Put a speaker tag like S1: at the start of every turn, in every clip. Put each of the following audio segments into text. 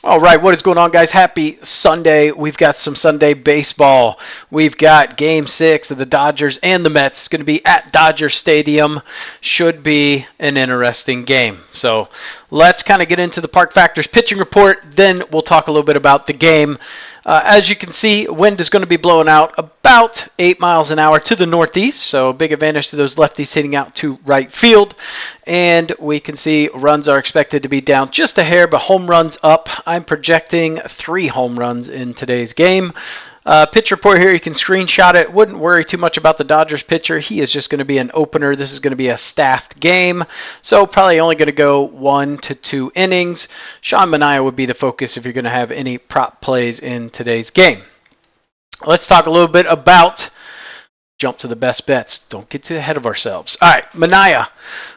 S1: All right, what is going on, guys? Happy Sunday. We've got some Sunday baseball. We've got Game 6 of the Dodgers and the Mets. It's going to be at Dodger Stadium. Should be an interesting game. So let's kind of get into the Park Factors pitching report. Then we'll talk a little bit about the game. As you can see, wind is going to be blowing out about 8 miles an hour to the northeast, so big advantage to those lefties hitting out to right field. And we can see runs are expected to be down just a hair, but home runs up. I'm projecting 3 home runs in today's game. Pitch report here, you can screenshot it. Wouldn't worry too much about the Dodgers pitcher. He is just going to be an opener. This is going to be a staffed game, so probably only going to go 1 to 2 innings. Sean Manaea would be the focus if you're going to have any prop plays in today's game. Let's talk a little bit about jump to the best bets. Don't get too ahead of ourselves. All right, Manaea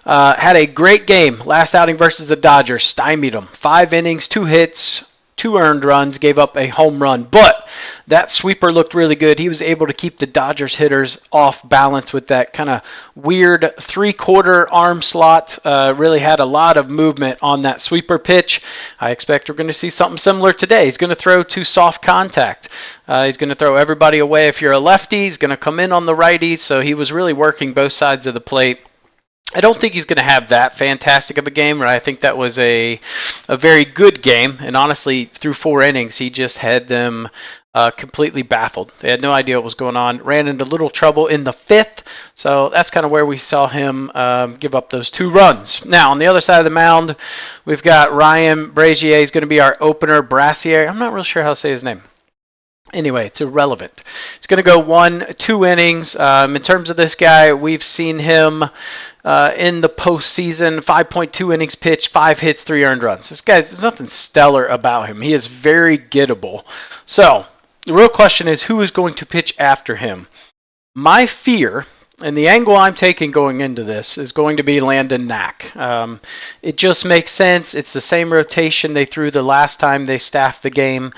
S1: had a great game. Last outing versus the Dodgers, stymied them. 5 innings, 2 hits, 2 earned runs, gave up a home run. But that sweeper looked really good. He was able to keep the Dodgers hitters off balance with that kind of weird 3/4 arm slot. Really had a lot of movement on that sweeper pitch. I expect we're going to see something similar today. He's going to throw to soft contact. He's going to throw everybody away if you're a lefty. He's going to come in on the righty. So he was really working both sides of the plate. I don't think he's going to have that fantastic of a game, right? I think that was a very good game, and honestly, through 4 innings, he just had them completely baffled. They had no idea what was going on. Ran into little trouble in the 5th, so that's kind of where we saw him give up those 2 runs. Now, on the other side of the mound, we've got Ryan Brazier. He's going to be our opener. Brassier, I'm not real sure how to say his name. Anyway, it's irrelevant. It's going to go 1-2 innings. In terms of this guy, we've seen him in the postseason, 5.2 innings pitched, 5 hits, 3 earned runs. This guy, there's nothing stellar about him. He is very gettable. So the real question is, who is going to pitch after him? My fear, and the angle I'm taking going into this, is going to be Landon Knack. It just makes sense. It's the same rotation they threw the last time they staffed the game.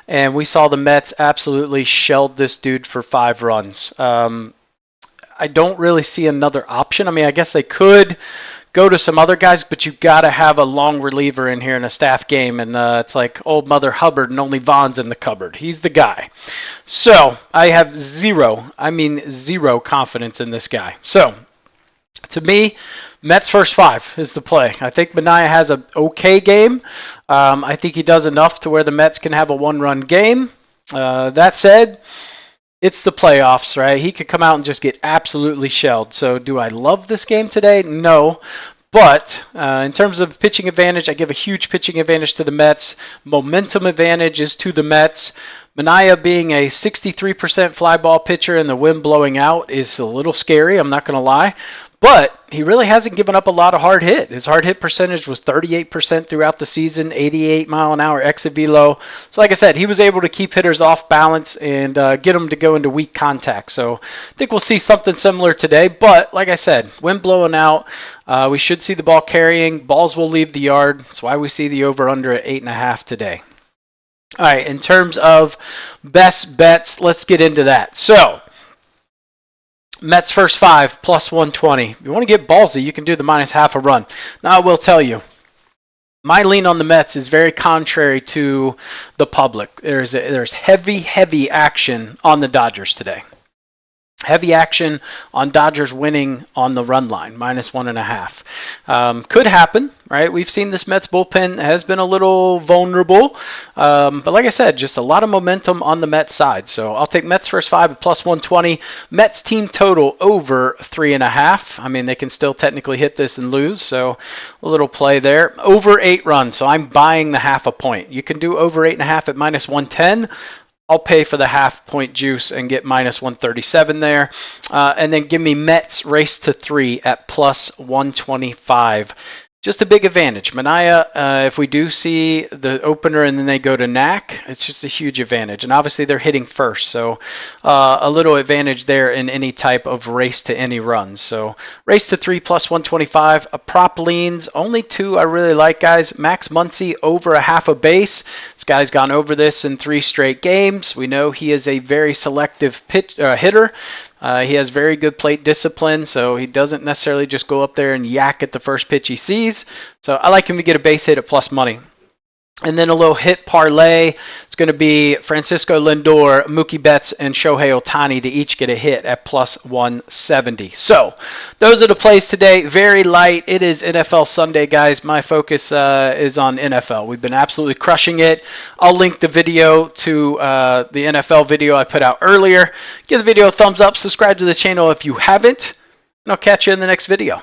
S1: And we saw the Mets absolutely shelled this dude for 5 runs. I don't really see another option. I mean, I guess they could go to some other guys, but you've got to have a long reliever in here in a staff game. And it's like old Mother Hubbard and only Vaughn's in the cupboard. He's the guy. So I have zero confidence in this guy. So to me, Mets first 5 is the play. I think Manaea has an okay game. I think he does enough to where the Mets can have a 1-run game. That said, it's the playoffs, right? He could come out and just get absolutely shelled. So do I love this game today? No. But in terms of pitching advantage, I give a huge pitching advantage to the Mets. Momentum advantage is to the Mets. Manaea being a 63% fly ball pitcher and the wind blowing out is a little scary, I'm not going to lie. But he really hasn't given up a lot of hard hit. His hard hit percentage was 38% throughout the season, 88 mile an hour exit velo. So like I said, he was able to keep hitters off balance and get them to go into weak contact. So I think we'll see something similar today. But like I said, wind blowing out, we should see the ball carrying. Balls will leave the yard. That's why we see the over-under at 8.5 today. All right, in terms of best bets, let's get into that. So Mets first 5 plus 120. If you want to get ballsy, you can do the minus half a run. Now I will tell you, my lean on the Mets is very contrary to the public. There's heavy action on the Dodgers today. Heavy action on Dodgers winning on the run line, minus 1.5. Could happen, right? We've seen this Mets bullpen has been a little vulnerable. But like I said, just a lot of momentum on the Mets side. So I'll take Mets first 5 at plus 120. Mets team total over 3.5. I mean, they can still technically hit this and lose. So a little play there. Over 8 runs. So I'm buying the half a point. You can do over 8.5 at minus 110. I'll pay for the half-point juice and get minus 137 there. And then give me Mets race to 3 at plus 125. Just a big advantage. Manaea, if we do see the opener and then they go to Knack, it's just a huge advantage. And obviously they're hitting first, so a little advantage there in any type of race to any runs. So race to 3 plus 125. Prop leans, only 2 I really like, guys. Max Muncy over a half a base. This guy's gone over this in 3 straight games. We know he is a very selective hitter. He has very good plate discipline, so he doesn't necessarily just go up there and yak at the first pitch he sees. So I like him to get a base hit at plus money. And then a little hit parlay. It's going to be Francisco Lindor, Mookie Betts, and Shohei Ohtani to each get a hit at plus 170. So those are the plays today. Very light. It is NFL Sunday, guys. My focus is on NFL. We've been absolutely crushing it. I'll link the video to the NFL video I put out earlier. Give the video a thumbs up. Subscribe to the channel if you haven't. And I'll catch you in the next video.